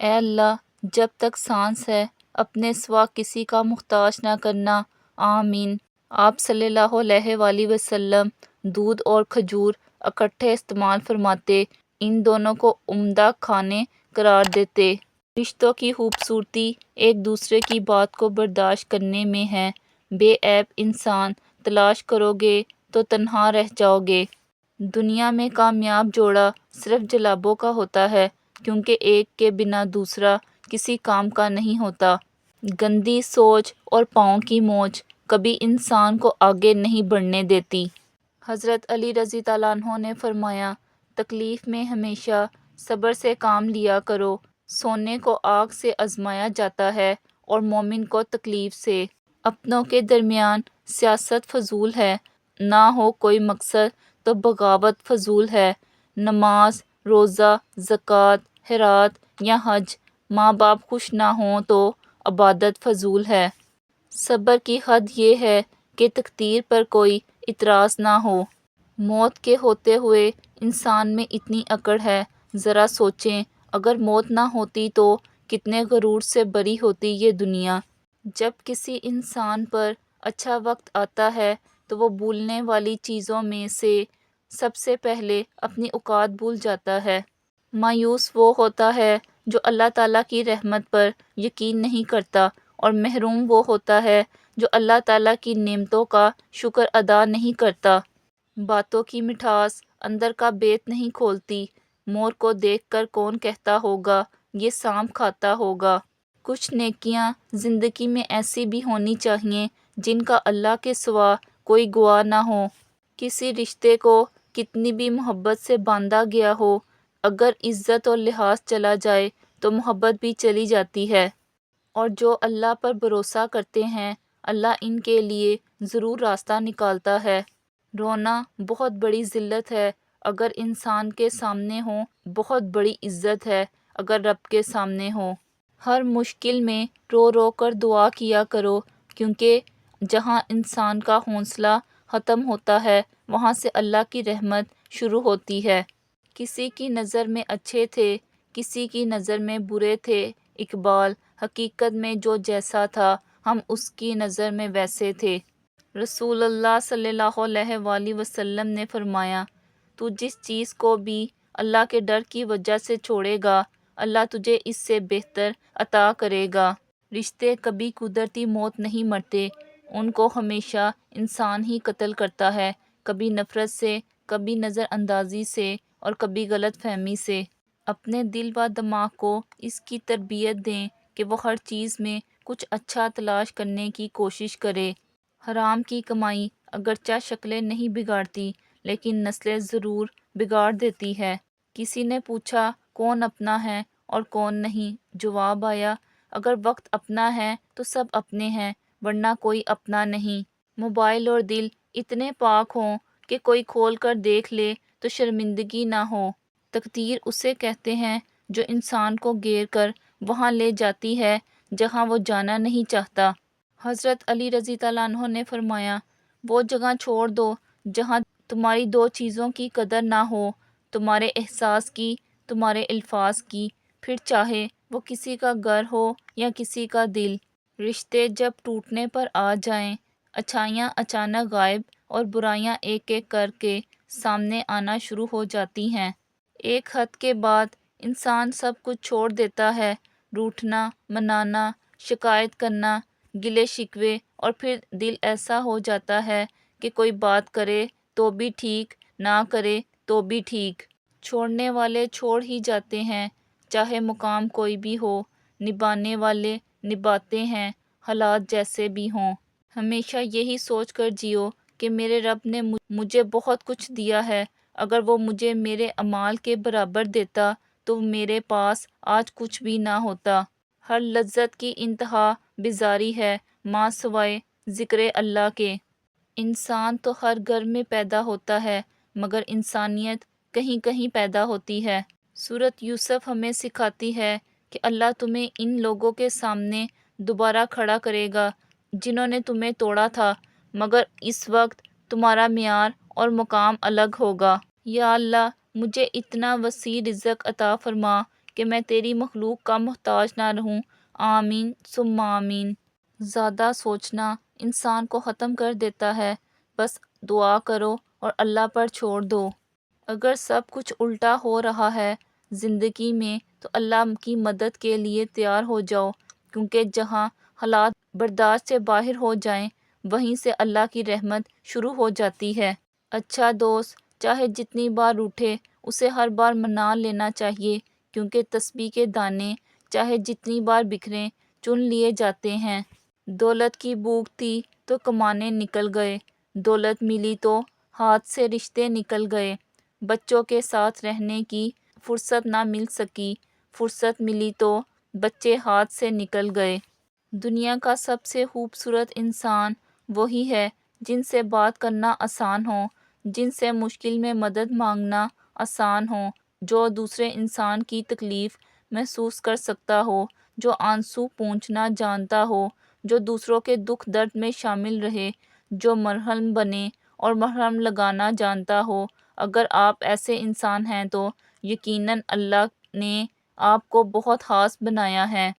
اے اللہ، جب تک سانس ہے اپنے سوا کسی کا محتاج نہ کرنا، آمین۔ آپ صلی اللہ علیہ وآلہ وسلم دودھ اور کھجور اکٹھے استعمال فرماتے، ان دونوں کو عمدہ کھانے قرار دیتے۔ رشتوں کی خوبصورتی ایک دوسرے کی بات کو برداشت کرنے میں ہے۔ بے عیب انسان تلاش کرو گے تو تنہا رہ جاؤ گے۔ دنیا میں کامیاب جوڑا صرف جلابوں کا ہوتا ہے، کیونکہ ایک کے بنا دوسرا کسی کام کا نہیں ہوتا۔ گندی سوچ اور پاؤں کی موچ کبھی انسان کو آگے نہیں بڑھنے دیتی۔ حضرت علی رضی اللہ عنہ نے فرمایا، تکلیف میں ہمیشہ صبر سے کام لیا کرو۔ سونے کو آگ سے آزمایا جاتا ہے اور مومن کو تکلیف سے۔ اپنوں کے درمیان سیاست فضول ہے، نہ ہو کوئی مقصد تو بغاوت فضول ہے۔ نماز، روزہ، زکوٰۃ، خیرات یا حج، ماں باپ خوش نہ ہوں تو عبادت فضول ہے۔ صبر کی حد یہ ہے کہ تقدیر پر کوئی اعتراض نہ ہو۔ موت کے ہوتے ہوئے انسان میں اتنی اکڑ ہے، ذرا سوچیں اگر موت نہ ہوتی تو کتنے غرور سے بری ہوتی یہ دنیا۔ جب کسی انسان پر اچھا وقت آتا ہے تو وہ بھولنے والی چیزوں میں سے سب سے پہلے اپنی اوقات بھول جاتا ہے۔ مایوس وہ ہوتا ہے جو اللہ تعالیٰ کی رحمت پر یقین نہیں کرتا، اور محروم وہ ہوتا ہے جو اللہ تعالیٰ کی نعمتوں کا شکر ادا نہیں کرتا۔ باتوں کی مٹھاس اندر کا بیت نہیں کھولتی۔ مور کو دیکھ کر کون کہتا ہوگا یہ سانپ کھاتا ہوگا۔ کچھ نیکیاں زندگی میں ایسی بھی ہونی چاہیے جن کا اللہ کے سوا کوئی گواہ نہ ہو۔ کسی رشتے کو کتنی بھی محبت سے باندھا گیا ہو، اگر عزت اور لحاظ چلا جائے تو محبت بھی چلی جاتی ہے۔ اور جو اللہ پر بھروسہ کرتے ہیں، اللہ ان کے لیے ضرور راستہ نکالتا ہے۔ رونا بہت بڑی ذلت ہے اگر انسان کے سامنے ہو، بہت بڑی عزت ہے اگر رب کے سامنے ہو۔ ہر مشکل میں رو رو کر دعا کیا کرو، کیونکہ جہاں انسان کا حوصلہ ختم ہوتا ہے وہاں سے اللہ کی رحمت شروع ہوتی ہے۔ کسی کی نظر میں اچھے تھے، کسی کی نظر میں برے تھے۔ اقبال، حقیقت میں جو جیسا تھا ہم اس کی نظر میں ویسے تھے۔ رسول اللہ صلی اللہ علیہ وآلہ وسلم نے فرمایا، تو جس چیز کو بھی اللہ کے ڈر کی وجہ سے چھوڑے گا، اللہ تجھے اس سے بہتر عطا کرے گا۔ رشتے کبھی قدرتی موت نہیں مرتے، ان کو ہمیشہ انسان ہی قتل کرتا ہے، کبھی نفرت سے، کبھی نظر اندازی سے اور کبھی غلط فہمی سے۔ اپنے دل و دماغ کو اس کی تربیت دیں کہ وہ ہر چیز میں کچھ اچھا تلاش کرنے کی کوشش کرے۔ حرام کی کمائی اگرچہ شکلیں نہیں بگاڑتی لیکن نسلیں ضرور بگاڑ دیتی ہے۔ کسی نے پوچھا کون اپنا ہے اور کون نہیں؟ جواب آیا، اگر وقت اپنا ہے تو سب اپنے ہیں، ورنہ کوئی اپنا نہیں۔ موبائل اور دل اتنے پاک ہوں کہ کوئی کھول کر دیکھ لے تو شرمندگی نہ ہو۔ تقدیر اسے کہتے ہیں جو انسان کو گھیر کر وہاں لے جاتی ہے جہاں وہ جانا نہیں چاہتا۔ حضرت علی رضی اللہ عنہ نے فرمایا، وہ جگہ چھوڑ دو جہاں تمہاری دو چیزوں کی قدر نہ ہو، تمہارے احساس کی، تمہارے الفاظ کی، پھر چاہے وہ کسی کا گھر ہو یا کسی کا دل۔ رشتے جب ٹوٹنے پر آ جائیں، اچھائیاں اچانک غائب اور برائیاں ایک ایک کر کے سامنے آنا شروع ہو جاتی ہیں۔ ایک حد کے بعد انسان سب کچھ چھوڑ دیتا ہے، روٹھنا، منانا، شکایت کرنا، گلے شکوے، اور پھر دل ایسا ہو جاتا ہے کہ کوئی بات کرے تو بھی ٹھیک، نہ کرے تو بھی ٹھیک۔ چھوڑنے والے چھوڑ ہی جاتے ہیں، چاہے مقام کوئی بھی ہو، نبھانے والے نبھاتے ہیں، حالات جیسے بھی ہوں۔ ہمیشہ یہی سوچ کر جیو کہ میرے رب نے مجھے بہت کچھ دیا ہے، اگر وہ مجھے میرے اعمال کے برابر دیتا تو میرے پاس آج کچھ بھی نہ ہوتا۔ ہر لذت کی انتہا بیزاری ہے ماں سوائے ذکر اللہ کے۔ انسان تو ہر گھر میں پیدا ہوتا ہے، مگر انسانیت کہیں کہیں پیدا ہوتی ہے۔ سورۃ یوسف ہمیں سکھاتی ہے کہ اللہ تمہیں ان لوگوں کے سامنے دوبارہ کھڑا کرے گا جنہوں نے تمہیں توڑا تھا، مگر اس وقت تمہارا معیار اور مقام الگ ہوگا۔ یا اللہ، مجھے اتنا وسیع رزق عطا فرما کہ میں تیری مخلوق کا محتاج نہ رہوں۔ آمین ثم آمین۔ زیادہ سوچنا انسان کو ختم کر دیتا ہے، بس دعا کرو اور اللہ پر چھوڑ دو۔ اگر سب کچھ الٹا ہو رہا ہے زندگی میں تو اللہ کی مدد کے لیے تیار ہو جاؤ، کیونکہ جہاں حالات برداشت سے باہر ہو جائیں وہیں سے اللہ کی رحمت شروع ہو جاتی ہے۔ اچھا دوست چاہے جتنی بار روٹھے اسے ہر بار منا لینا چاہیے، کیونکہ تسبیح کے دانے چاہے جتنی بار بکھریں چن لیے جاتے ہیں۔ دولت کی بھوک تھی تو کمانے نکل گئے، دولت ملی تو ہاتھ سے رشتے نکل گئے، بچوں کے ساتھ رہنے کی فرصت نہ مل سکی، فرصت ملی تو بچے ہاتھ سے نکل گئے۔ دنیا کا سب سے خوبصورت انسان وہی ہے جن سے بات کرنا آسان ہو، جن سے مشکل میں مدد مانگنا آسان ہو، جو دوسرے انسان کی تکلیف محسوس کر سکتا ہو، جو آنسو پوچھنا جانتا ہو، جو دوسروں کے دکھ درد میں شامل رہے، جو مرہم بنے اور مرہم لگانا جانتا ہو۔ اگر آپ ایسے انسان ہیں تو یقیناً اللہ نے آپ کو بہت خاص بنایا ہے۔